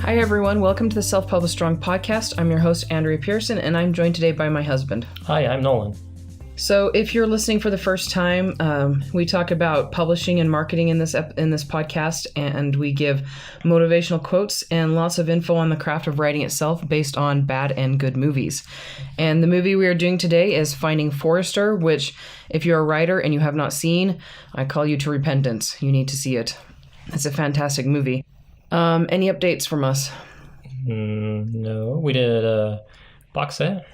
Hi, everyone. Welcome to the Self-Published Strong podcast. I'm your host, Andrea Pearson, and I'm joined today by my husband. Hi, I'm Nolan. So if you're listening for the first time, we talk about publishing and marketing in this podcast, and we give motivational quotes and lots of info on the craft of writing itself based on bad and good movies. And the movie we are doing today is Finding Forrester, which, if you're a writer and you have not seen, I call you to repentance. You need to see it. It's a fantastic movie. Any updates from us? No, we did a box set.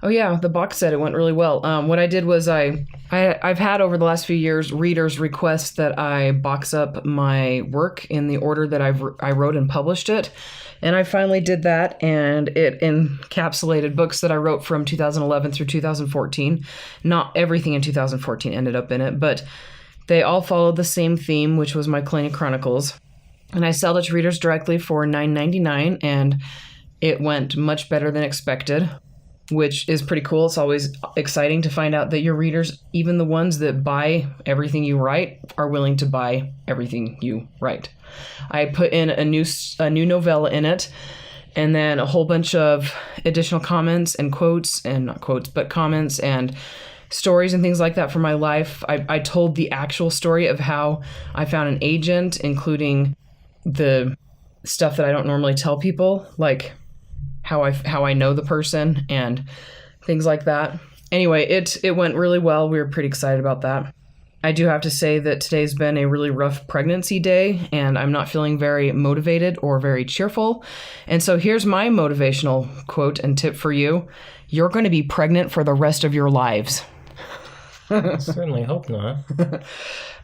Oh yeah, the box set, it went really well. What I did was I've had over the last few years readers request that I box up my work in the order that I wrote and published it. And I finally did that, and it encapsulated books that I wrote from 2011 through 2014. Not everything in 2014 ended up in it, but they all followed the same theme, which was my Kleine Chronicles. And I sell it to readers directly for $9.99, and it went much better than expected, which is pretty cool. It's always exciting to find out that your readers, even the ones that buy everything you write, are willing to buy everything you write. I put in a new novella in it, and then a whole bunch of additional comments and quotes, and not quotes, but comments and stories and things like that from my life. I told the actual story of how I found an agent, including the stuff that I don't normally tell people, like how I know the person and things like that. Anyway, it went really well. We were pretty excited about that. I do have to say that today's been a really rough pregnancy day, and I'm not feeling very motivated or very cheerful. And so here's my motivational quote and tip for you. You're going to be pregnant for the rest of your lives. I certainly hope not.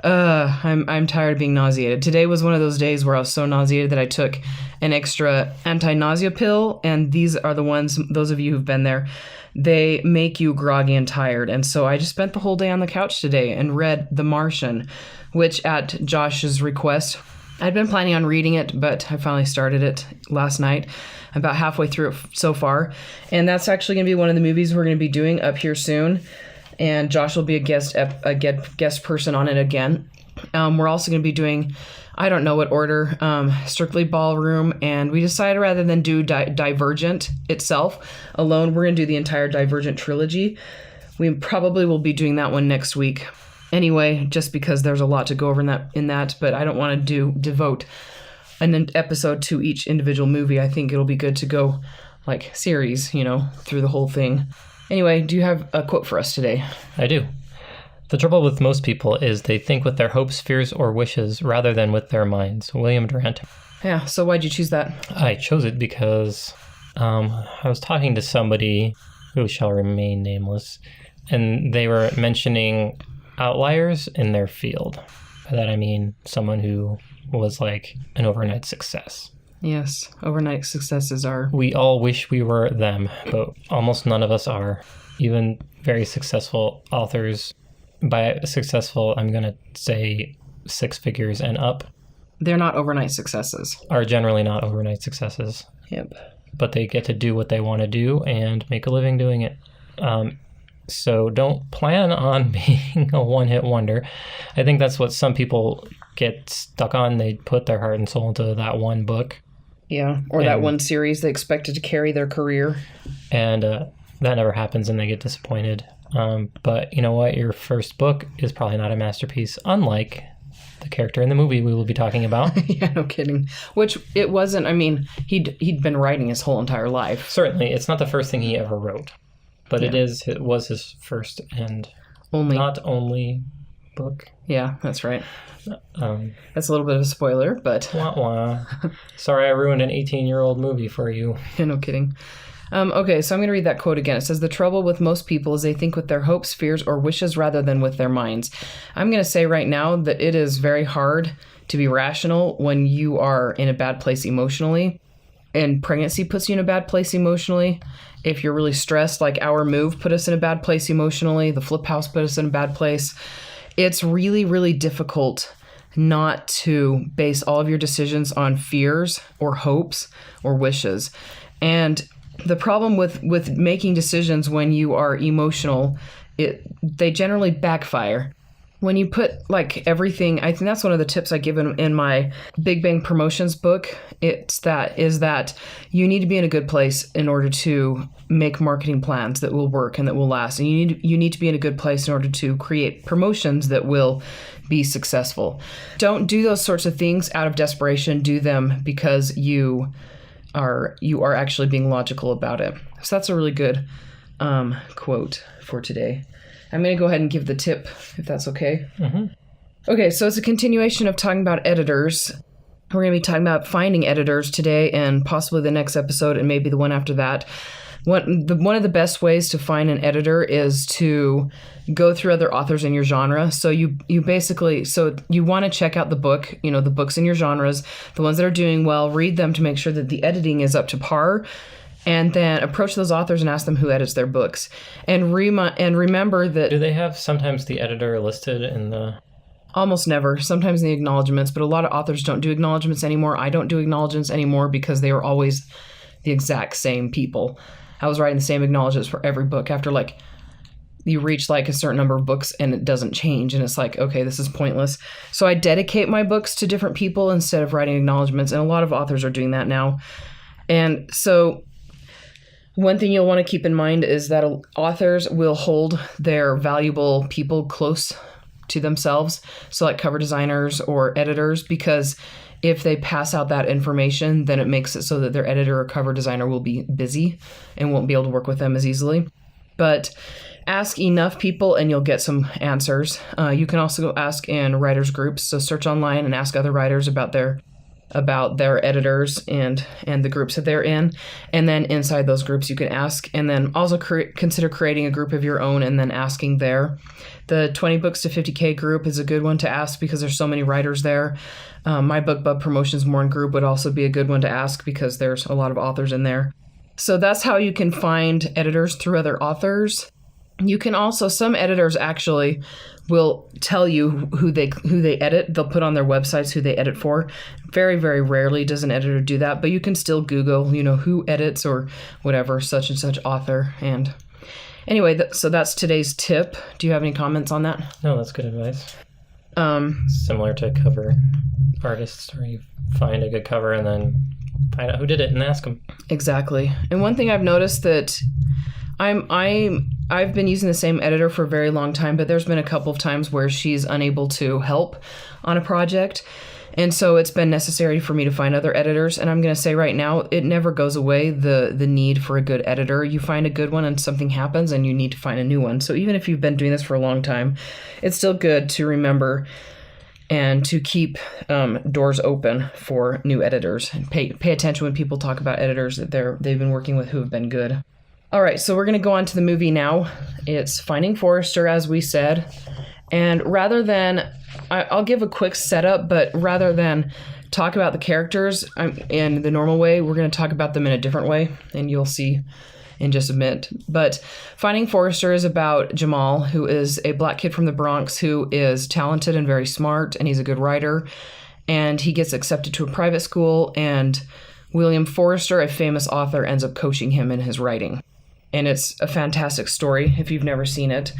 I'm tired of being nauseated. Today was one of those days where I was so nauseated that I took an extra anti-nausea pill, and these are the ones, those of you who've been there, they make you groggy and tired. And so I just spent the whole day on the couch today and read The Martian, which at Josh's request, I'd been planning on reading it, but I finally started it last night. I'm about halfway through it so far. And that's actually going to be one of the movies we're going to be doing up here soon. And Josh will be a guest person on it again. We're also going to be doing, I don't know what order, Strictly Ballroom, and we decided rather than do Divergent itself alone, we're going to do the entire Divergent trilogy. We probably will be doing that one next week. Anyway, just because there's a lot to go over in that, but I don't want to devote an episode to each individual movie. I think it'll be good to go like series, through the whole thing. Anyway, do you have a quote for us today? I do. The trouble with most people is they think with their hopes, fears, or wishes rather than with their minds. William Durrant. Yeah, so why'd you choose that? I chose it because I was talking to somebody who shall remain nameless, and they were mentioning outliers in their field. By that I mean someone who was like an overnight success. Yes, overnight successes are... We all wish we were them, but almost none of us are. Even very successful authors, by successful, I'm going to say 6 figures and up. They're not overnight successes. Are generally not overnight successes. Yep. But they get to do what they want to do and make a living doing it. So don't plan on being a one-hit wonder. I think that's what some people get stuck on. They put their heart and soul into that one book. Yeah, or that one series they expected to carry their career. And that never happens and they get disappointed. But you know what? Your first book is probably not a masterpiece, unlike the character in the movie we will be talking about. Yeah, no kidding. Which it wasn't, I mean, he'd been writing his whole entire life. Certainly, it's not the first thing he ever wrote. But yeah. It was his first and not only book. Yeah, that's right. That's a little bit of a spoiler, but... Wah, wah. Sorry I ruined an 18-year-old movie for you. Yeah, no kidding. Okay, so I'm going to read that quote again. It says, the trouble with most people is they think with their hopes, fears, or wishes rather than with their minds. I'm going to say right now that it is very hard to be rational when you are in a bad place emotionally. And pregnancy puts you in a bad place emotionally. If you're really stressed, like our move put us in a bad place emotionally. The flip house put us in a bad place. It's really, really difficult not to base all of your decisions on fears or hopes or wishes. And the problem with making decisions when you are emotional, they generally backfire. when you put like everything, I think that's one of the tips I give in my Big Bang Promotions book. Is that you need to be in a good place in order to make marketing plans that will work and that will last. And you need to be in a good place in order to create promotions that will be successful. Don't do those sorts of things out of desperation. Do them because you are actually being logical about it. So that's a really good quote for today. I'm going to go ahead and give the tip, if that's okay. Mm-hmm. Okay, so it's a continuation of talking about editors. We're going to be talking about finding editors today and possibly the next episode and maybe the one after that. One of the best ways to find an editor is to go through other authors in your genre. So you want to check out the book, the books in your genres, the ones that are doing well, read them to make sure that the editing is up to par. And then approach those authors and ask them who edits their books. And remember that... Do they have sometimes the editor listed in the... Almost never. Sometimes in the acknowledgments, but a lot of authors don't do acknowledgments anymore. I don't do acknowledgments anymore because they were always the exact same people. I was writing the same acknowledgments for every book after you reach a certain number of books and it doesn't change. And it's like, okay, this is pointless. So I dedicate my books to different people instead of writing acknowledgments. And a lot of authors are doing that now. And so... one thing you'll want to keep in mind is that authors will hold their valuable people close to themselves, so like cover designers or editors, because if they pass out that information, then it makes it so that their editor or cover designer will be busy and won't be able to work with them as easily. But ask enough people and you'll get some answers. You can also go ask in writers groups, so search online and ask other writers about their editors and the groups that they're in. And then inside those groups you can ask, and then also consider creating a group of your own and then asking there. The 20 books to 50K group is a good one to ask because there's so many writers there. My BookBub Promotions Morn group would also be a good one to ask because there's a lot of authors in there. So that's how you can find editors, through other authors. You can also, some editors actually will tell you who they edit. They'll put on their websites who they edit for. Very, very rarely does an editor do that, but you can still Google, who edits or whatever, such and such author. And anyway, so that's today's tip. Do you have any comments on that? No, that's good advice. Similar to cover artists, where you find a good cover and then find out who did it and ask them. Exactly. And one thing I've noticed that I've been using the same editor for a very long time, but there's been a couple of times where she's unable to help on a project. And so it's been necessary for me to find other editors. And I'm going to say right now, it never goes away, the need for a good editor. You find a good one and something happens and you need to find a new one. So even if you've been doing this for a long time, it's still good to remember and to keep doors open for new editors. And pay attention when people talk about editors that they've been working with who have been good. All right, so we're going to go on to the movie now. It's Finding Forrester, as we said. And rather than, I'll give a quick setup, but rather than talk about the characters in the normal way, we're going to talk about them in a different way, and you'll see in just a minute. But Finding Forrester is about Jamal, who is a black kid from the Bronx who is talented and very smart, and he's a good writer. And he gets accepted to a private school, and William Forrester, a famous author, ends up coaching him in his writing. And it's a fantastic story if you've never seen it.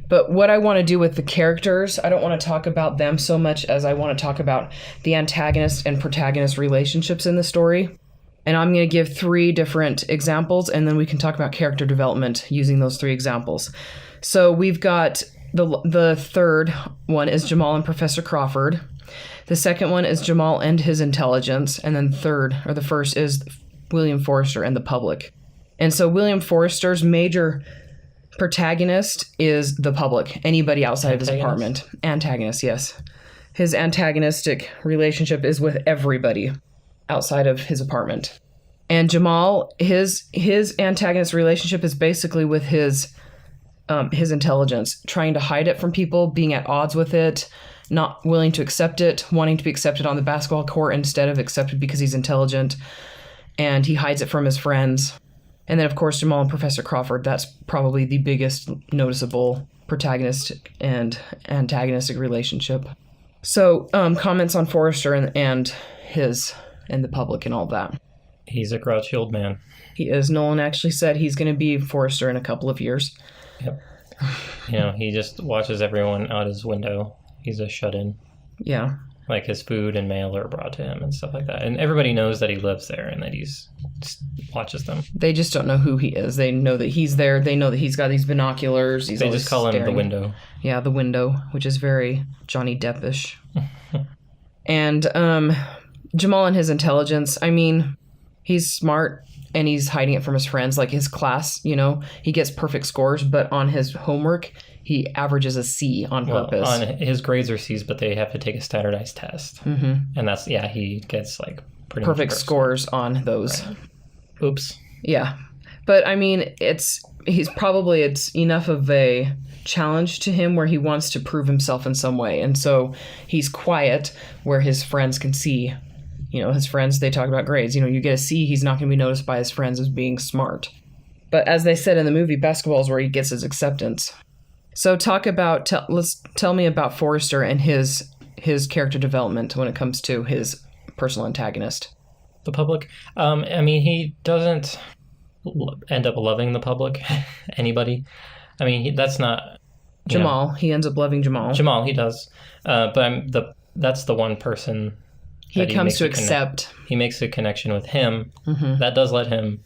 But what I want to do with the characters, I don't want to talk about them so much as I want to talk about the antagonist and protagonist relationships in the story. And I'm going to give 3 different examples, and then we can talk about character development using those 3 examples. So we've got the third one is Jamal and Professor Crawford. The second one is Jamal and his intelligence. And then the first is William Forrester and the public. And so William Forrester's major protagonist is the public, anybody outside of his apartment. Antagonist, yes. His antagonistic relationship is with everybody outside of his apartment. And Jamal, his antagonist relationship is basically with his intelligence, trying to hide it from people, being at odds with it, not willing to accept it, wanting to be accepted on the basketball court instead of accepted because he's intelligent, and he hides it from his friends. And then, of course, Jamal and Professor Crawford, that's probably the biggest noticeable protagonist and antagonistic relationship. So, comments on Forrester and the public and all that. He's a grouchy old man. He is. Nolan actually said he's going to be Forrester in a couple of years. Yep. He just watches everyone out his window. He's a shut-in. Yeah. Like his food and mail are brought to him and stuff like that. And everybody knows that he lives there and that he's just watches them. They just don't know who he is. They know that he's there. They know that he's got these binoculars. They just call him the window. Yeah, the window, which is very Johnny Deppish. And Jamal and his intelligence, I mean, he's smart and he's hiding it from his friends. Like his class, he gets perfect scores, but on his homework, he averages a C on purpose. On his grades are C's, but they have to take a standardized test. Mm-hmm. And he gets like pretty perfect scores on those. Right. Oops. Yeah. But I mean, it's enough of a challenge to him where he wants to prove himself in some way. And so he's quiet where his friends can see, his friends, they talk about grades. You get a C, he's not going to be noticed by his friends as being smart. But as they said in the movie, basketball is where he gets his acceptance. So tell me about Forrester and his character development when it comes to his personal antagonist. The public? I mean, he doesn't end up loving the public, anybody. I mean, that's not... Jamal. He ends up loving Jamal. Jamal, he does. But that's the one person he comes to accept. He makes a connection with him. Mm-hmm. That does let him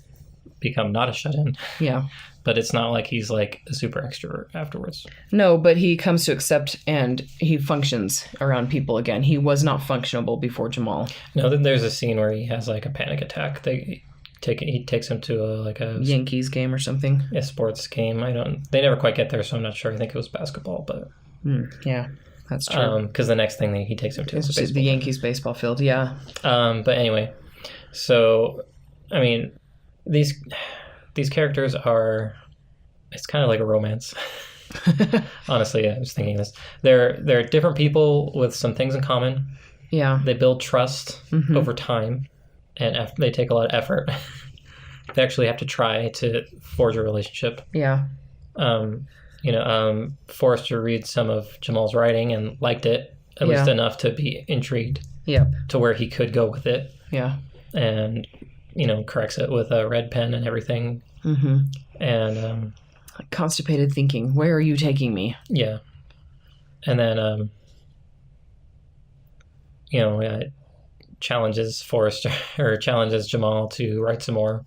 become not a shut-in. Yeah. But it's not like he's like a super extrovert afterwards. No, but he comes to accept and he functions around people again. He was not functionable before Jamal. No, then there's a scene where he has like a panic attack. He takes him to a Yankees game or something. A sports game. They never quite get there, so I'm not sure. I think it was basketball, but yeah, that's true. Because the next thing he takes him to is the Yankees baseball field. Yeah. But anyway, so I mean, these characters are, it's kind of like a romance. Honestly, I was thinking this. They're different people with some things in common. Yeah. They build trust over time, and they take a lot of effort. They actually have to try to forge a relationship. Yeah. Forrester reads some of Jamal's writing and liked it, at least enough to be intrigued. Yeah. To where he could go with it. Yeah. And corrects it with a red pen and everything. Mm-hmm. And constipated thinking. Where are you taking me? Yeah. And then challenges Forrester or challenges Jamal to write some more.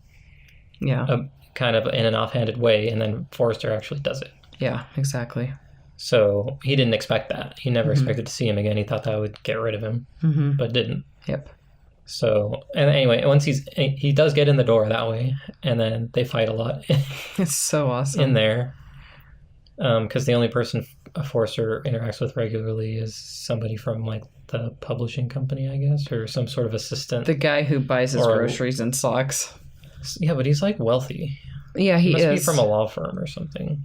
Yeah. Kind of in an offhanded way, and then Forrester actually does it. Yeah, exactly. So he didn't expect that. He never expected to see him again. He thought that would get rid of him, but didn't. Yep. So, and anyway, once he does get in the door that way, and then they fight a lot. It's so awesome. In there. Because the only person Forrester interacts with regularly is somebody from, like, the publishing company, I guess, or some sort of assistant. The guy who buys his groceries and socks. Yeah, but he's, like, wealthy. Yeah, he must be from a law firm or something.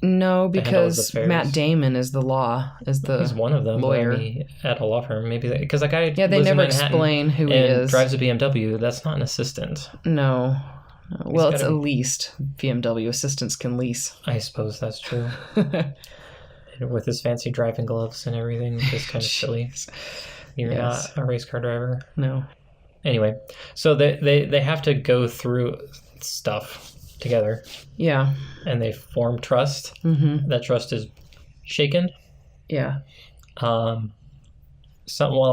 No, because Matt Damon is he's one of them. Lawyer at a law firm, maybe because that guy. Yeah, they never explain who he is. Drives a BMW. That's not an assistant. No. Well, it's a leased BMW. Assistants can lease. I suppose that's true. With his fancy driving gloves and everything, which is kind of silly. You're not a race car driver. No. Anyway, so they have to go through stuff together. Yeah. And they form trust. Mm-hmm. That trust is shaken. Yeah. While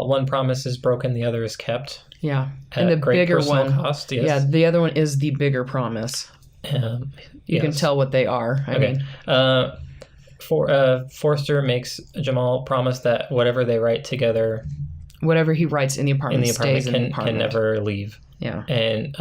one promise is broken, the other is kept. Yeah. And the bigger one. Cost, yes. Yeah, the other one is the bigger promise. You can tell what they are. I mean. Forrester makes Jamal promise that whatever they write together, whatever he writes in the apartment, stays in the apartment. Can never leave. Yeah. And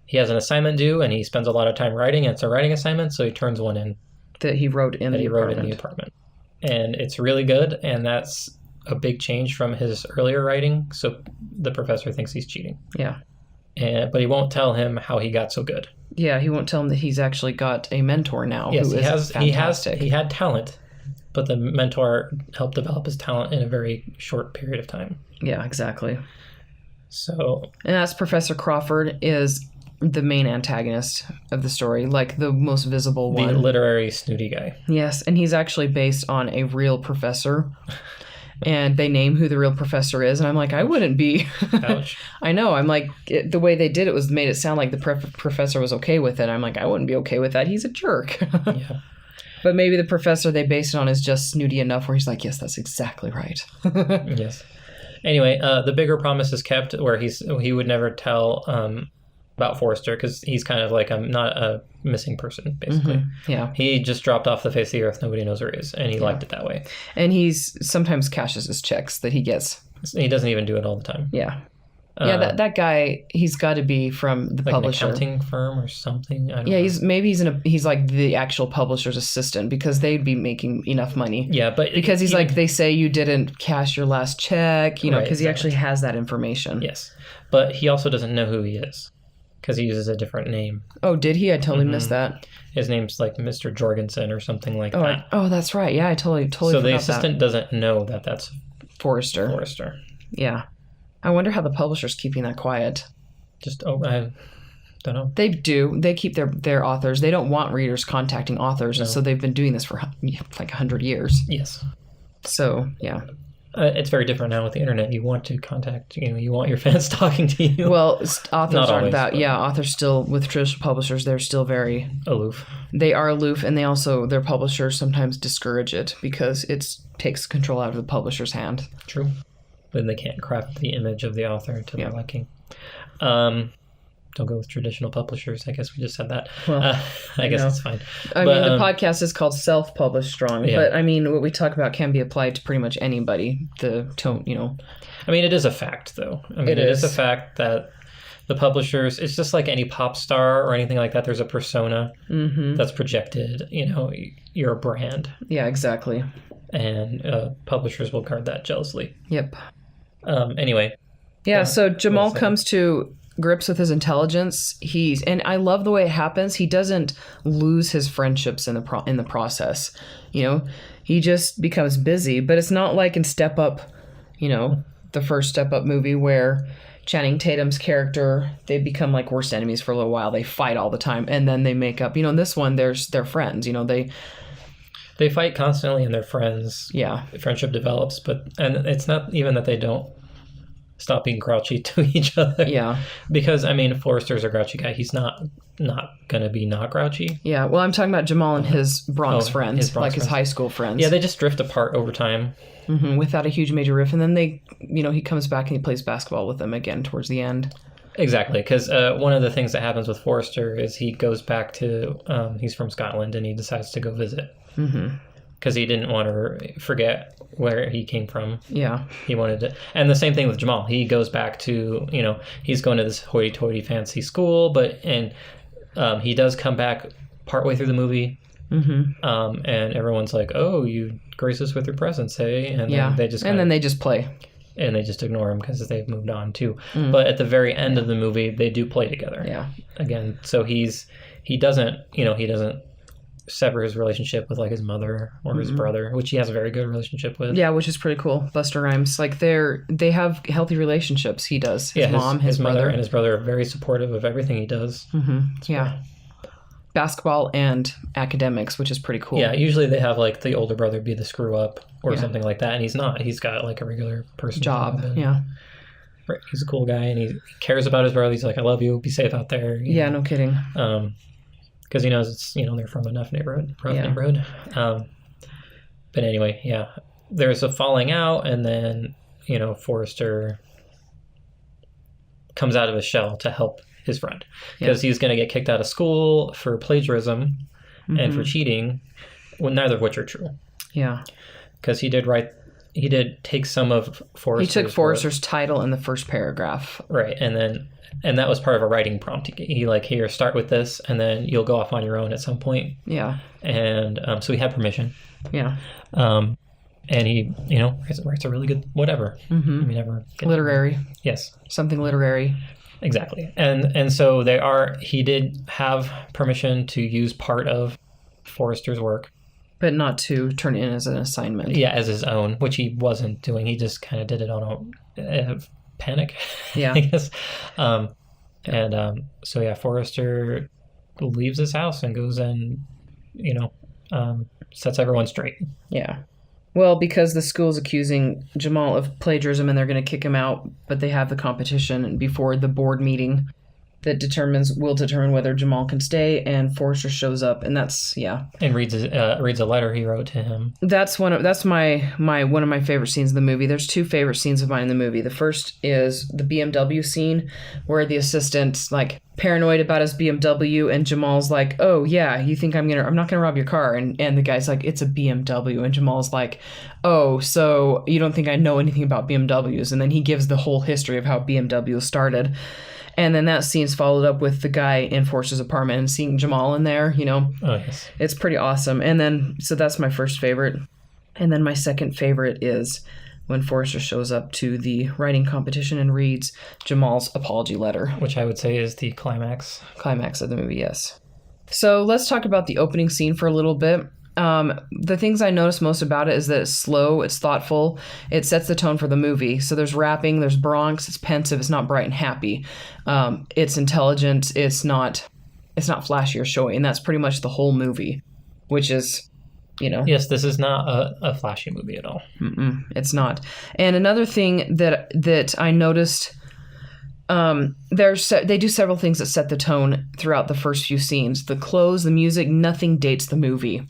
he has an assignment due, and he spends a lot of time writing. And it's a writing assignment, so he turns one in that he wrote in the apartment. And it's really good, and that's a big change from his earlier writing. So the professor thinks he's cheating. Yeah. But he won't tell him how he got so good. Yeah, he won't tell him that he's actually got a mentor now. Yes, who is fantastic. He had talent, but the mentor helped develop his talent in a very short period of time. Yeah, exactly. So, and that's Professor Crawford is the main antagonist of the story, like the most visible one. The literary snooty guy. Yes, and he's actually based on a real professor. And they name who the real professor is, and I'm like, I wouldn't be. Ouch. I know. I'm like, the way they did it made it sound like the professor was okay with it. I'm like, I wouldn't be okay with that. He's a jerk. Yeah. But maybe the professor they base it on is just snooty enough where he's like, yes, that's exactly right. Yes. Anyway, the bigger promise is kept where he would never tell about Forrester because he's kind of like not a missing person, basically. Mm-hmm. Yeah. He just dropped off the face of the earth. Nobody knows where he is, and he liked it that way. And he's sometimes cashes his checks that he gets. He doesn't even do it all the time. Yeah. Yeah, that guy, he's got to be from the like publisher. An accounting firm or something. I don't know. He's like the actual publisher's assistant because they'd be making enough money. Yeah, but because he's like, they say you didn't cash your last check, you know, because he actually has that information. Yes, but he also doesn't know who he is because he uses a different name. Oh, did he? I totally missed that. His name's like Mr. Jorgensen or something like that. Oh, that's right. Yeah, I totally. So the assistant doesn't know that that's Forrester. Yeah. I wonder how the publisher's keeping that quiet. I don't know. They do. They keep their authors. They don't want readers contacting authors, and so they've been doing this for like 100 years. Yes. So, yeah. It's very different now with the internet. You want to contact, you want your fans talking to you. Well, authors Not aren't always, that. but... Yeah, authors still, with traditional publishers, they're still very... aloof. They are aloof, and their publishers sometimes discourage it because it takes control out of the publisher's hand. True. Then they can't craft the image of the author to their liking. Don't go with traditional publishers. I guess we just said that. Well, I guess it's fine. I mean, the podcast is called Self-Published Strong, but I mean, what we talk about can be applied to pretty much anybody. The tone, I mean, it is a fact, though. I mean, it is a fact that the publishers, it's just like any pop star or anything like that. There's a persona that's projected. You're a brand. Yeah, exactly. And publishers will guard that jealously. Yep. Anyway. Yeah, so Jamal comes to grips with his intelligence. And I love the way it happens. He doesn't lose his friendships in the process. He just becomes busy. But it's not like in Step Up, the first Step Up movie where Channing Tatum's character, they become like worst enemies for a little while. They fight all the time, and then they make up. In this one, they're friends. They fight constantly and they're friends. Yeah. Friendship develops, and it's not even that they don't stop being grouchy to each other. Yeah. Because, I mean, Forrester's a grouchy guy. He's not going to be not grouchy. Yeah. Well, I'm talking about Jamal and his Bronx friends, his high school friends. Yeah, they just drift apart over time. Mm-hmm, without a huge major riff. And then he comes back and he plays basketball with them again towards the end. Exactly, because one of the things that happens with Forrester is he goes back to, he's from Scotland, and he decides to go visit. Because he didn't want to forget where he came from. Yeah. He wanted to... And the same thing with Jamal. He goes back to, he's going to this hoity-toity fancy school, and he does come back partway through the movie. And everyone's like, oh, you grace us with your presence, hey? And then they just they just play. And they just ignore him because they've moved on too. But at the very end of the movie, they do play together. Yeah. Again, so he doesn't sever his relationship with like his mother or his brother, which he has a very good relationship with. Yeah, which is pretty cool. Buster Rhymes, like they have healthy relationships. He does. His mom, his brother, mother, and his brother are very supportive of everything he does. Yeah. Basketball and academics, which is pretty cool. Yeah, usually they have like the older brother be the screw up or something like that, and he's not. He's got like a regular person job. Yeah. Right. He's a cool guy, and he cares about his brother. He's like, I love you. Be safe out there. Yeah, no kidding. Because he knows it's, they're from a rough neighborhood. But anyway, yeah. There's a falling out, and then, Forrester comes out of his shell to help his friend. Because he's going to get kicked out of school for plagiarism and for cheating, neither of which are true. Yeah. Because he did take some of Forrester's He took Forrester's title in the first paragraph. Right, and that was part of a writing prompt. He like, here, start with this, and then you'll go off on your own at some point. Yeah. And so he had permission. Yeah. And he, writes a really good whatever. Literary. Yes. Something literary. Exactly. And so he did have permission to use part of Forrester's work. But not to turn it in as an assignment. Yeah, as his own, which he wasn't doing. He just kind of did it on a panic, yeah. I guess. So Forrester leaves his house and goes and, sets everyone straight. Yeah. Well, because the school's accusing Jamal of plagiarism and they're going to kick him out, but they have the competition before the board meeting. will determine whether Jamal can stay, and Forrester shows up, and that's and reads a letter he wrote to him. That's one of my favorite scenes in the movie. There's two favorite scenes of mine in the movie. The first is the BMW scene where the assistant's like paranoid about his BMW, and Jamal's like, "Oh yeah, you think I'm not gonna rob your car?" And the guy's like, "It's a BMW," and Jamal's like, "Oh, so you don't think I know anything about BMWs?" And then he gives the whole history of how BMW started. And then that scene's followed up with the guy in Forrester's apartment and seeing Jamal in there, Oh, yes. It's pretty awesome. And then, so that's my first favorite. And then my second favorite is when Forrester shows up to the writing competition and reads Jamal's apology letter. Which I would say is the climax. Climax of the movie, yes. So let's talk about the opening scene for a little bit. The things I notice most about it is that it's slow, it's thoughtful, it sets the tone for the movie. So there's rapping, there's Bronx, it's pensive, it's not bright and happy. It's intelligent, it's not flashy or showy, and that's pretty much the whole movie, which is, Yes, this is not a flashy movie at all. It's not. And another thing that I noticed, they do several things that set the tone throughout the first few scenes. The clothes, the music, nothing dates the movie.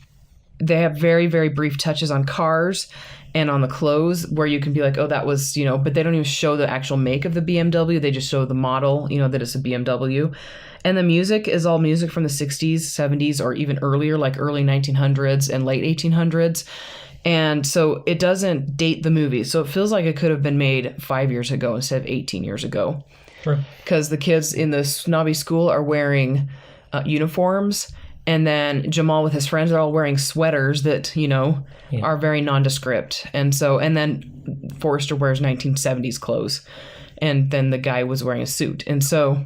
They have very, very brief touches on cars and on the clothes where you can be like, oh, that was, but they don't even show the actual make of the BMW. They just show the model, that it's a BMW. And the music is all music from the 60s, 70s, or even earlier, like early 1900s and late 1800s. And so it doesn't date the movie. So it feels like it could have been made 5 years ago instead of 18 years ago. True. Because the kids in the snobby school are wearing uniforms. And then Jamal with his friends are all wearing sweaters that, are very nondescript. And then Forrester wears 1970s clothes. And then the guy was wearing a suit. And so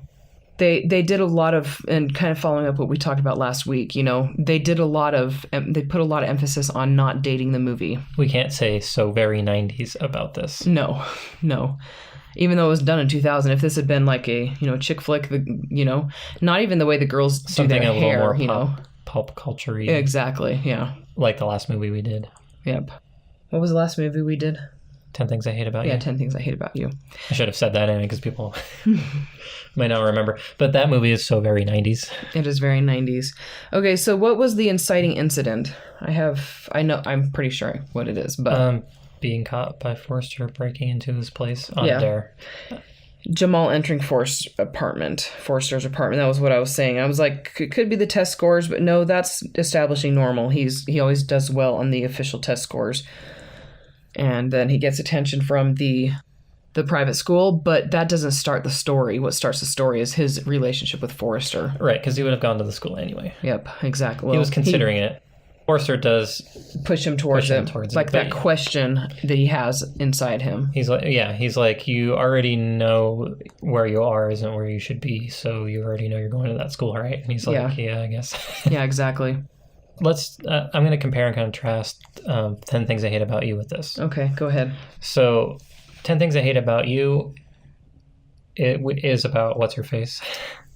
they did a lot of, and kind of following up what we talked about last week, they put a lot of emphasis on not dating the movie. We can't say so very 90s about this. No. Even though it was done in 2000, if this had been like a, chick flick, not even the way the girls do their hair, a little more pulp culture-y. Exactly, yeah. Like the last movie we did. Yep. What was the last movie we did? 10 Things I Hate About You. Yeah, 10 Things I Hate About You. I should have said that in because people might not remember. But that movie is so very 90s. It is very 90s. Okay, so what was the inciting incident? I'm pretty sure what it is, but... being caught by Forrester breaking into his place on a dare. Jamal entering Forrester's apartment. That was what I was saying. I was like, it could be the test scores, but no, that's establishing normal. He always does well on the official test scores. And then he gets attention from the private school, but that doesn't start the story. What starts the story is his relationship with Forrester. Right, because he would have gone to the school anyway. Yep, exactly. Well, he was considering it. Forrester does push him towards it. Like that question that he has inside him. He's like, you already know where you are isn't where you should be, so you already know you're going to that school, right? And he's like, yeah I guess. Yeah, exactly. I'm going to compare and contrast 10 Things I Hate About You with this. Okay, go ahead. So 10 Things I Hate About You, it is about what's her face?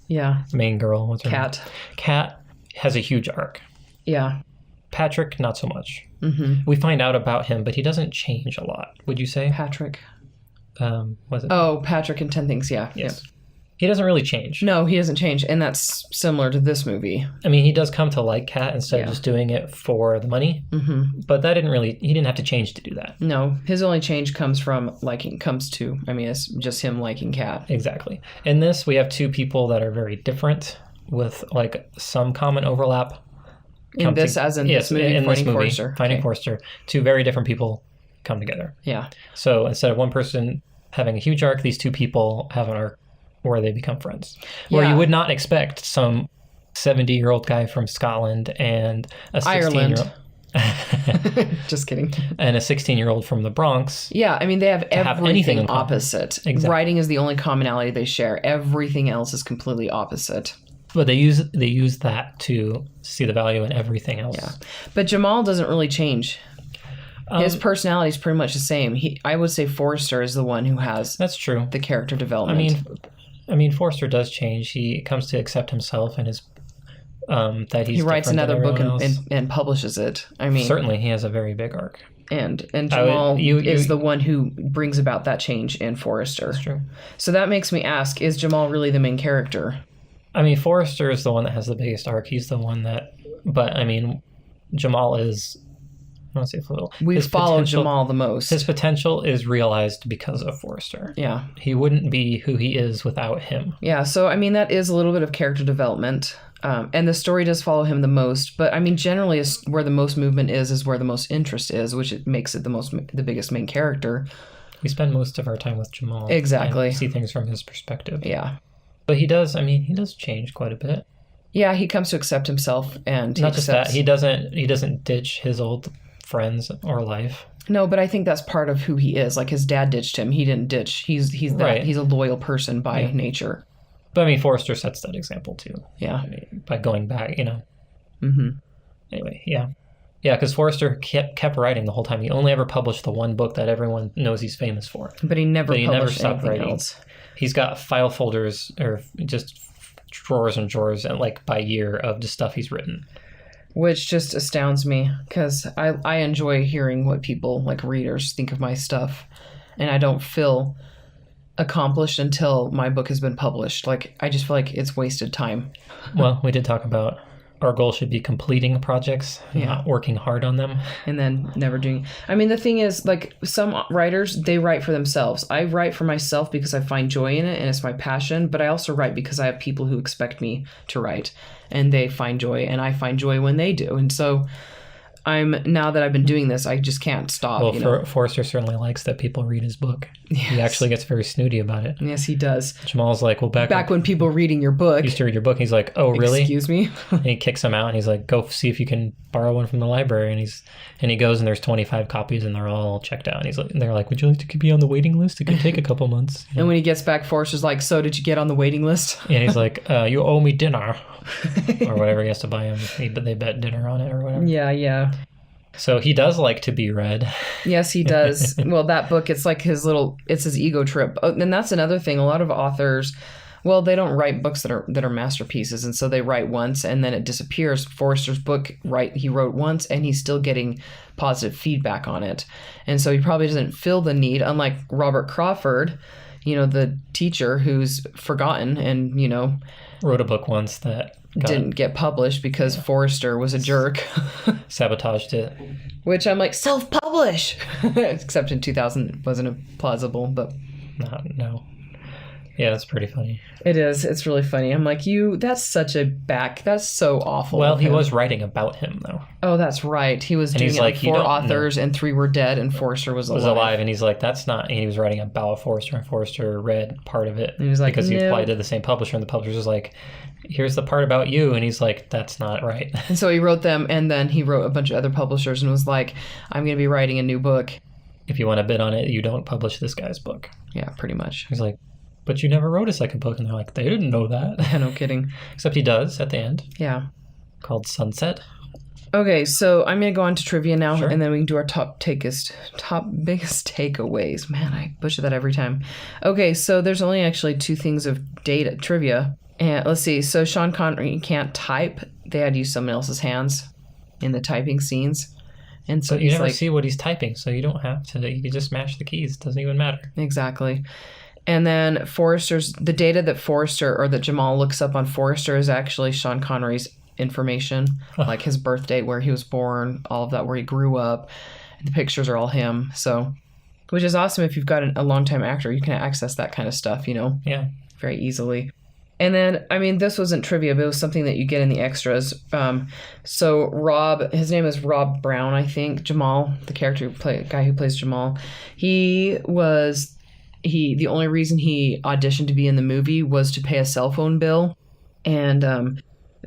Yeah. The main girl. What's her name? Kat has a huge arc. Yeah. Patrick, not so much. Mm-hmm. We find out about him, but he doesn't change a lot, would you say? Patrick. Was it? Oh, Patrick in 10 Things, yeah. Yes. Yep. He doesn't really change. No, he doesn't change, and that's similar to this movie. I mean, he does come to like Kat instead of just doing it for the money, but he didn't have to change to do that. No, his only change comes it's just him liking Kat. Exactly. In this, we have two people that are very different with like some common overlap. This movie, Finding Forrester, two very different people come together. Yeah. So instead of one person having a huge arc, these two people have an arc where they become friends. Where you would not expect some 70-year-old guy from Scotland and a 16-year-old... Just kidding. And a 16-year-old from the Bronx. Yeah, I mean, they have everything opposite. Exactly. Writing is the only commonality they share. Everything else is completely opposite. But they use that to see the value in everything else. Yeah, but Jamal doesn't really change. His personality is pretty much the same. I would say Forrester is the one who has that's true the character development. I mean, Forrester does change. He comes to accept himself and his that he writes different than another book everyone else. and publishes it. I mean, Certainly, he has a very big arc. And Jamal is the one who brings about that change in Forrester. That's true. So that makes me ask, is Jamal really the main character? I mean, Forrester is the one that has the biggest arc. He's the one that... But, I mean, Jamal is... I don't say little. We follow Jamal the most. His potential is realized because of Forrester. Yeah. He wouldn't be who he is without him. Yeah, so, I mean, that is a little bit of character development. And the story does follow him the most. But, I mean, generally, where the most movement is where the most interest is, which it makes it the biggest main character. We spend most of our time with Jamal. Exactly. And see things from his perspective. Yeah. But he does change quite a bit. Yeah, he comes to accept himself, and not just that, he doesn't ditch his old friends or life. No, but I think that's part of who he is. Like, his dad ditched him. He didn't ditch. He's right. He's a loyal person by nature. But I mean, Forrester sets that example too. Yeah. I mean, by going back, Mm-hmm. Anyway, yeah. Yeah, because Forrester kept writing the whole time. He only ever published the one book that everyone knows he's famous for. But he never stopped writing. Else. He's got file folders or just drawers and drawers and like by year of just stuff he's written. Which just astounds me because I enjoy hearing what people, like readers, think of my stuff. And I don't feel accomplished until my book has been published. Like, I just feel like it's wasted time. Well, we did talk about our goal should be completing projects, not working hard on them. And then never doing... I mean, the thing is, like, some writers, they write for themselves. I write for myself because I find joy in it and it's my passion, but I also write because I have people who expect me to write. And they find joy, and I find joy when they do. And so now that I've been doing this, I just can't stop. Well, Forrester certainly likes that people read his book. Yes. He actually gets very snooty about it. Yes, he does. Jamal's like, well, back when people are reading your book. Used to read your book. He's like, oh, really? Excuse me? And he kicks him out, and he's like, go see if you can borrow one from the library. And he goes, and there's 25 copies, and they're all checked out. And they're like, would you like to be on the waiting list? It could take a couple months. And when he gets back, Forrester's like, so did you get on the waiting list? And he's like, you owe me dinner. Or whatever he has to buy him. They bet dinner on it or whatever. Yeah. So he does like to be read. Yes, he does. Well, that book, it's like it's his ego trip. Oh, and that's another thing. A lot of authors, well, they don't write books that are masterpieces. And so they write once and then it disappears. Forrester's book, he wrote once and he's still getting positive feedback on it. And so he probably doesn't feel the need, unlike Robert Crawford, the teacher who's forgotten and, wrote a book once that didn't get published because Forrester was a jerk. Sabotaged it. Which I'm like, self-publish! Except in 2000 wasn't plausible, but... No. Yeah, that's pretty funny. It is. It's really funny. I'm like, that's so awful. Well, he was writing about him, though. Oh, that's right. He was doing it like 4 authors and 3 were dead and Forrester was alive. And he's like, that's not... And he was writing about Forrester, and Forrester read part of it. And he was like, because he applied to the same publisher, and the publisher was like, here's the part about you. And he's like, that's not right. And so he wrote them, and then he wrote a bunch of other publishers and was like, I'm going to be writing a new book. If you want to bid on it, you don't publish this guy's book. Yeah, pretty much. He's like, but you never wrote a second book. And they're like, they didn't know that. No kidding. Except he does at the end. Yeah. Called Sunset. Okay, so I'm going to go on to trivia now, Sure. And then we can do our top biggest takeaways. Man, I butcher that every time. Okay, so there's only actually 2 things of data trivia. And let's see. So Sean Connery can't type. They had to use someone else's hands in the typing scenes. And so but you never see what he's typing, so you don't have to. You can just mash the keys. It doesn't even matter. Exactly. And then the data that Forrester or that Jamal looks up on Forrester is actually Sean Connery's information, like his birth date, where he was born, all of that, where he grew up. The pictures are all him. So, which is awesome if you've got a longtime actor, you can access that kind of stuff, Yeah. very easily. And then, I mean, this wasn't trivia, but it was something that you get in the extras. So Rob, his name is Rob Brown, I think. Jamal, the guy who plays Jamal, the only reason he auditioned to be in the movie was to pay a cell phone bill. And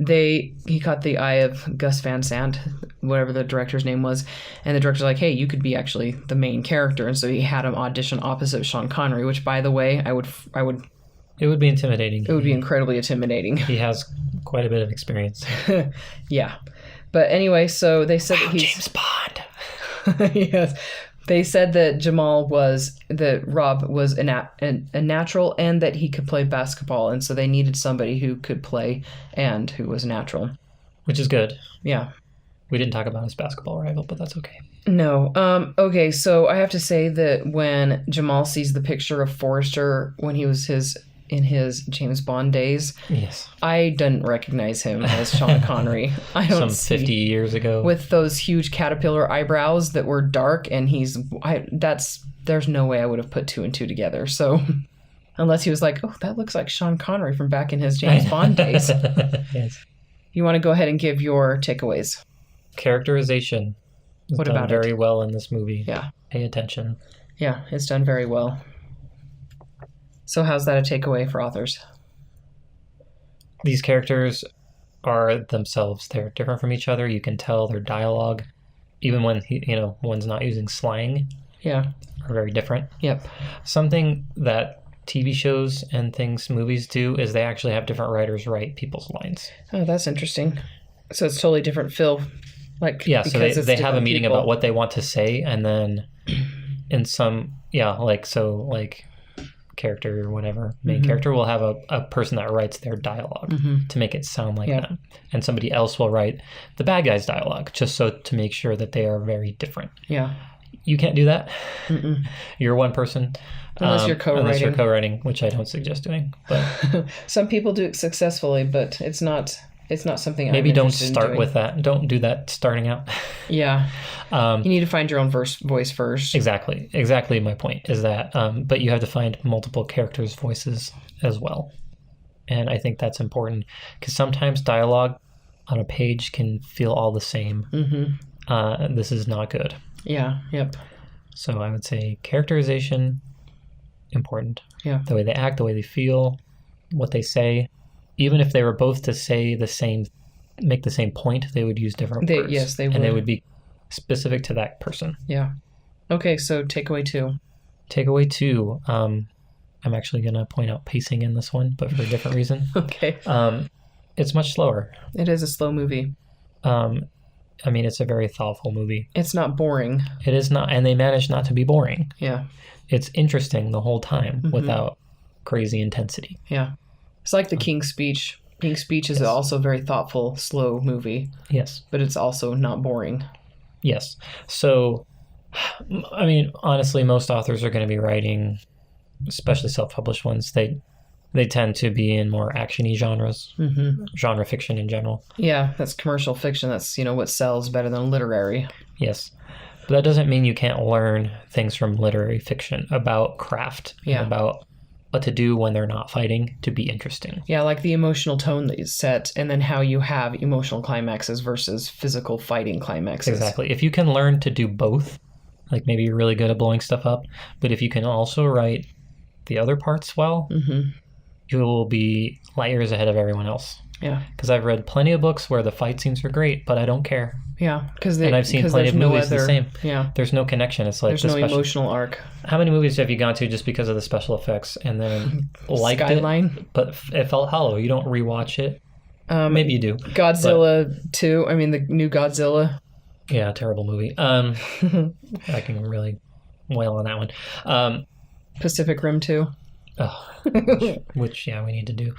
he caught the eye of Gus Van Sant, whatever the director's name was. And the director's like, hey, you could be actually the main character. And so he had him audition opposite Sean Connery, which, by the way, I would... It would be intimidating. It would be incredibly intimidating. He has quite a bit of experience. Yeah. But anyway, so they said that he's... James Bond! Yes. They said that Rob was a natural and that he could play basketball. And so they needed somebody who could play and who was natural. which is good. Yeah. We didn't talk about his basketball rival, but that's okay. No. Okay, so I have to say that when Jamal sees the picture of Forrester when he was in his James Bond days, Yes. I didn't recognize him as Sean Connery. I don't Some 50 years ago. with those huge caterpillar eyebrows that were dark, and there's no way I would have put two and two together. So unless he was like, oh, that looks like Sean Connery from back in his James Bond days. Yes. You want to go ahead and give your takeaways? Characterization is What done about very it? well in this movie. Yeah. Pay attention. Yeah, it's done very well. So how's that a takeaway for authors? These characters are themselves. They're different from each other. You can tell their dialogue, even when one's not using slang, Yeah. are very different. Yep. Something that TV shows and movies do is they actually have different writers write people's lines. Oh, that's interesting. So it's totally different feel. Like, Yeah, so because it's they have a different meeting people. about what they want to say, and then in some, character or whatever, main character will have a person that writes their dialogue to make it sound like Yeah. them. And somebody else will write the bad guy's dialogue, just so to make sure that they are very different. Yeah. You can't do that. You're one person. Unless you're co-writing. Unless you're co-writing, which I don't suggest doing. But Some people do it successfully, but it's not something maybe I'm don't interested in start doing. with that. Don't do that starting out. Yeah. You need to find your own voice first. Exactly my point is that, but you have to find multiple characters' voices as well. And I think that's important because sometimes dialogue on a page can feel all the same. This is not good. Yeah. Yep. So I would say characterization, important. Yeah. The way they act, the way they feel, what they say. Even if they were both to say make the same point, they would use different words. Yes, they would. And they would be specific to that person. Yeah. Okay, so takeaway 2. Takeaway 2, I'm actually going to point out pacing in this one, but for a different reason. Okay. It's much slower. It is a slow movie. It's a very thoughtful movie. It's not boring. It is not, and they manage not to be boring. Yeah. It's interesting the whole time without crazy intensity. Yeah. It's like the King's Speech. King's Speech is also a very thoughtful, slow movie. Yes. But it's also not boring. Yes. So, honestly, most authors are going to be writing, especially self-published ones, they tend to be in more action-y genres, genre fiction in general. Yeah, that's commercial fiction. That's, what sells better than literary. Yes. But that doesn't mean you can't learn things from literary fiction about craft, and about what to do when they're not fighting to be interesting. Yeah, like the emotional tone that you set, and then how you have emotional climaxes versus physical fighting climaxes. Exactly. If you can learn to do both, like maybe you're really good at blowing stuff up, but if you can also write the other parts well, you will be light years ahead of everyone else. Yeah. Because I've read plenty of books where the fight scenes are great, but I don't care. Yeah, and I've seen plenty of movies the same. Yeah. There's no connection. It's like there's no emotional arc. How many movies have you gone to just because of the special effects and then liked Skyline? it, but it felt hollow? You don't rewatch it. Maybe you do. Godzilla 2. I mean, the new Godzilla. Yeah, terrible movie. I can really wail on that one. Pacific Rim 2. Oh, which we need to do.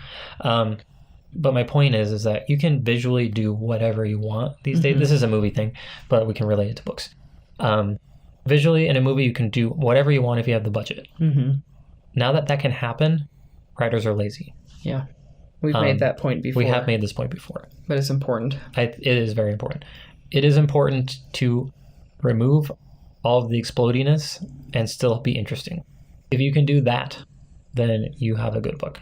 But my point is that you can visually do whatever you want these days. This is a movie thing, but we can relate it to books. Visually, in a movie, you can do whatever you want if you have the budget. Now that can happen, writers are lazy. Yeah. We've made that point before. We have made this point before. But it's important. It is very important. It is important to remove all of the explodiness and still be interesting. If you can do that, then you have a good book.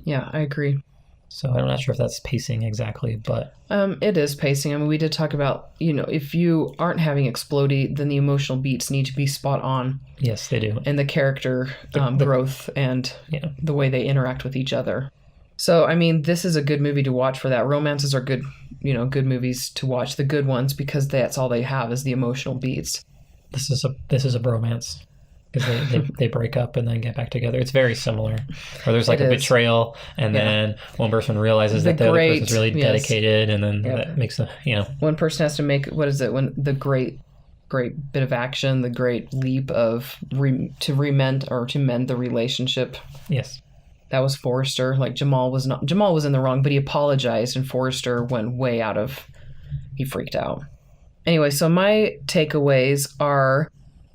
Yeah, I agree. So I'm not sure if that's pacing exactly, but... It is pacing. I mean, we did talk about, if you aren't having explodey, then the emotional beats need to be spot on. Yes, they do. And the character growth and the way they interact with each other. So, I mean, this is a good movie to watch for that. Romances are good, good movies to watch, the good ones, because that's all they have is the emotional beats. This is a bromance. Because they break up and then get back together. It's very similar. Or there's like a betrayal, and then one person realizes that the other person's really dedicated, and then that makes the, One person has to make, the great bit of action, the great leap of to mend the relationship. Yes. That was Forrester. Like Jamal was in the wrong, but he apologized, and Forrester went way out of. He freaked out. Anyway, so my takeaways are,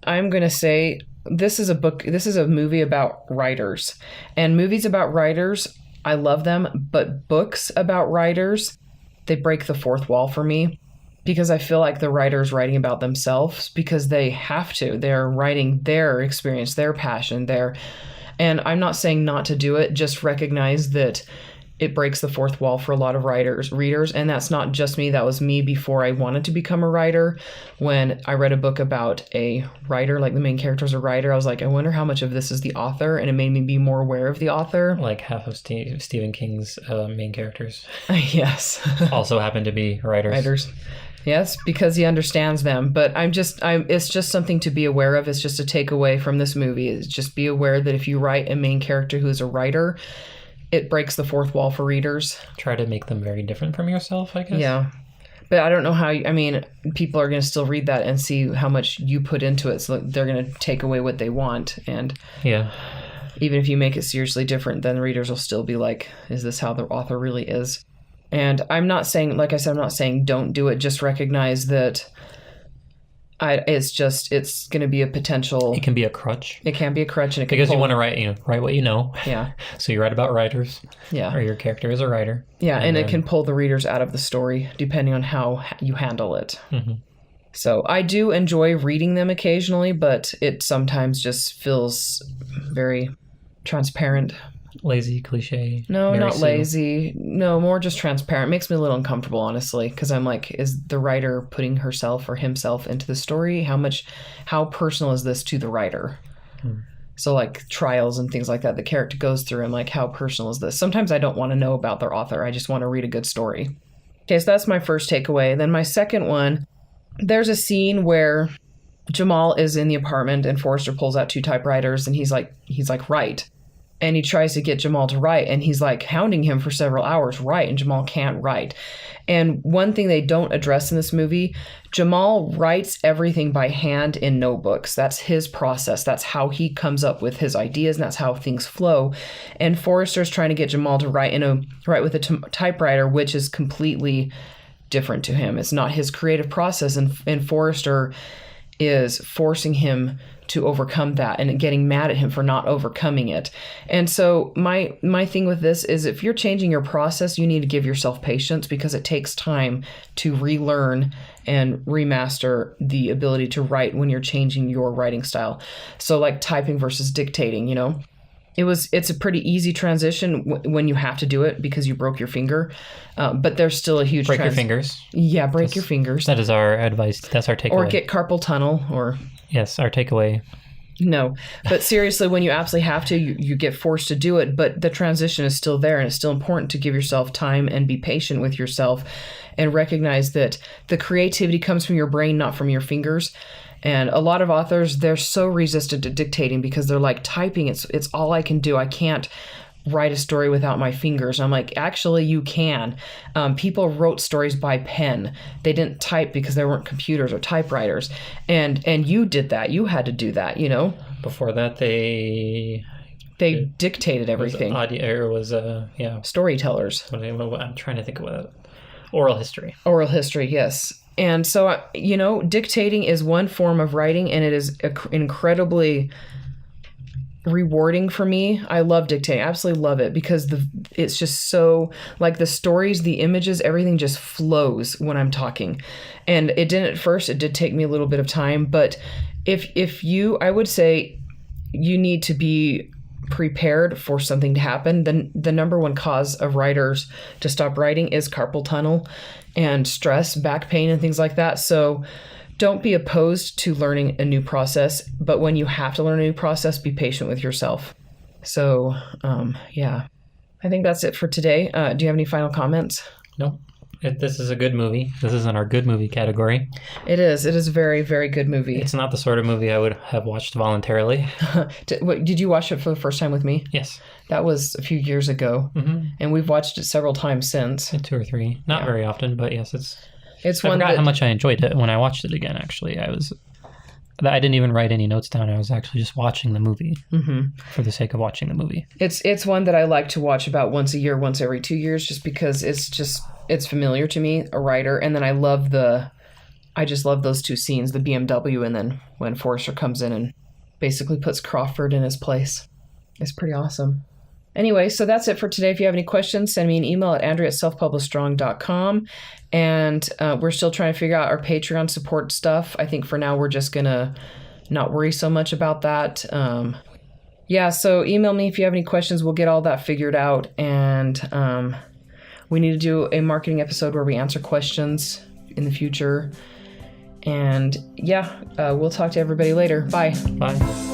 I'm gonna say this is a movie about writers, and movies about writers, I love them, but books about writers, they break the fourth wall for me. Because I feel like the writer's writing about themselves because they have to. They're writing their experience, their passion, and I'm not saying not to do it, just recognize that it breaks the fourth wall for a lot of readers, and that's not just me. That was me before I wanted to become a writer. When I read a book about a writer, like the main character is a writer, I was like, I wonder how much of this is the author, and it made me be more aware of the author. Like half of Stephen King's main characters. Yes. Also happen to be writers. Yes, because he understands them. But it's just something to be aware of. It's just a takeaway from this movie. Is just be aware that if you write a main character who is a writer, it breaks the fourth wall for readers. Try to make them very different from yourself, I guess. Yeah. But I don't know how, people are going to still read that and see how much you put into it. So they're going to take away what they want. And yeah, even if you make it seriously different, then readers will still be like, is this how the author really is? And I'm not saying, like I said, I'm not saying don't do it. Just recognize that it's going to be a potential. It can be a crutch. It can be a crutch, and it can because you want to write what you know. Yeah. So you write about writers. Yeah. Or your character is a writer. Yeah, and it can pull the readers out of the story depending on how you handle it. Mm-hmm. So I do enjoy reading them occasionally, but it sometimes just feels very transparent. Lazy, cliche. No, not lazy. No, more just transparent. Makes me a little uncomfortable, honestly, because I'm like, is the writer putting herself or himself into the story? How personal is this to the writer? So like trials and things like that the character goes through, and like, how personal is this? Sometimes I don't want to know about their author. I just want to read a good story. Okay, so that's my first takeaway. Then my second one, there's a scene where Jamal is in the apartment and Forrester pulls out 2 typewriters, and he's like, write. And he tries to get Jamal to write, and he's like hounding him for several hours, write, and Jamal can't write. And one thing they don't address in this movie, Jamal writes everything by hand in notebooks. That's his process. That's how he comes up with his ideas, and that's how things flow. And Forrester's trying to get Jamal to write with a typewriter, which is completely different to him. It's not his creative process, and Forrester is forcing him to overcome that and getting mad at him for not overcoming it. And so my thing with this is, if you're changing your process, you need to give yourself patience, because it takes time to relearn and remaster the ability to write when you're changing your writing style. So like typing versus dictating, it's a pretty easy transition when you have to do it because you broke your finger. But there's still a huge break your fingers. Yeah, break your fingers. That is our advice. That's our takeaway. Or get carpal tunnel, or yes, our takeaway. No, but seriously, when you absolutely have to, you get forced to do it, but the transition is still there, and it's still important to give yourself time and be patient with yourself and recognize that the creativity comes from your brain, not from your fingers. And a lot of authors, they're so resistant to dictating because they're like, typing, it's all I can do. I can't write a story without my fingers. And I'm like, actually, you can. People wrote stories by pen. They didn't type because there weren't computers or typewriters. And you did that. You had to do that, Before that, they dictated everything. Storytellers. I'm trying to think of what. Oral history. Oral history, yes. And so, dictating is one form of writing, and it is incredibly rewarding for me. I love dictating. I absolutely love it, because it's just so, like, the stories, the images, everything just flows when I'm talking. And it didn't at first. It did take me a little bit of time, but I would say you need to be prepared for something to happen. Then the number one cause of writers to stop writing is carpal tunnel and stress, back pain, and things like that. So don't be opposed to learning a new process, but when you have to learn a new process, be patient with yourself. So, yeah, I think that's it for today. Do you have any final comments? No. This is a good movie. This is in our good movie category. It is. It is a very, very good movie. It's not the sort of movie I would have watched voluntarily. Did you watch it for the first time with me? Yes. That was a few years ago, and we've watched it several times since. 2 or 3. Not very often, but yes, it's I forgot how much I enjoyed it when I watched it again, actually. I didn't even write any notes down. I was actually just watching the movie for the sake of watching the movie. It's one that I like to watch about once a year, once every 2 years, just because it's familiar to me, a writer, and then I just love those two scenes, the BMW, and then when Forrester comes in and basically puts Crawford in his place. It's pretty awesome. Anyway, so that's it for today. If you have any questions, send me an email at andrea@selfpublishedstrong.com. And we're still trying to figure out our Patreon support stuff. I think for now we're just going to not worry so much about that. So email me if you have any questions. We'll get all that figured out. And we need to do a marketing episode where we answer questions in the future. And we'll talk to everybody later. Bye. Bye.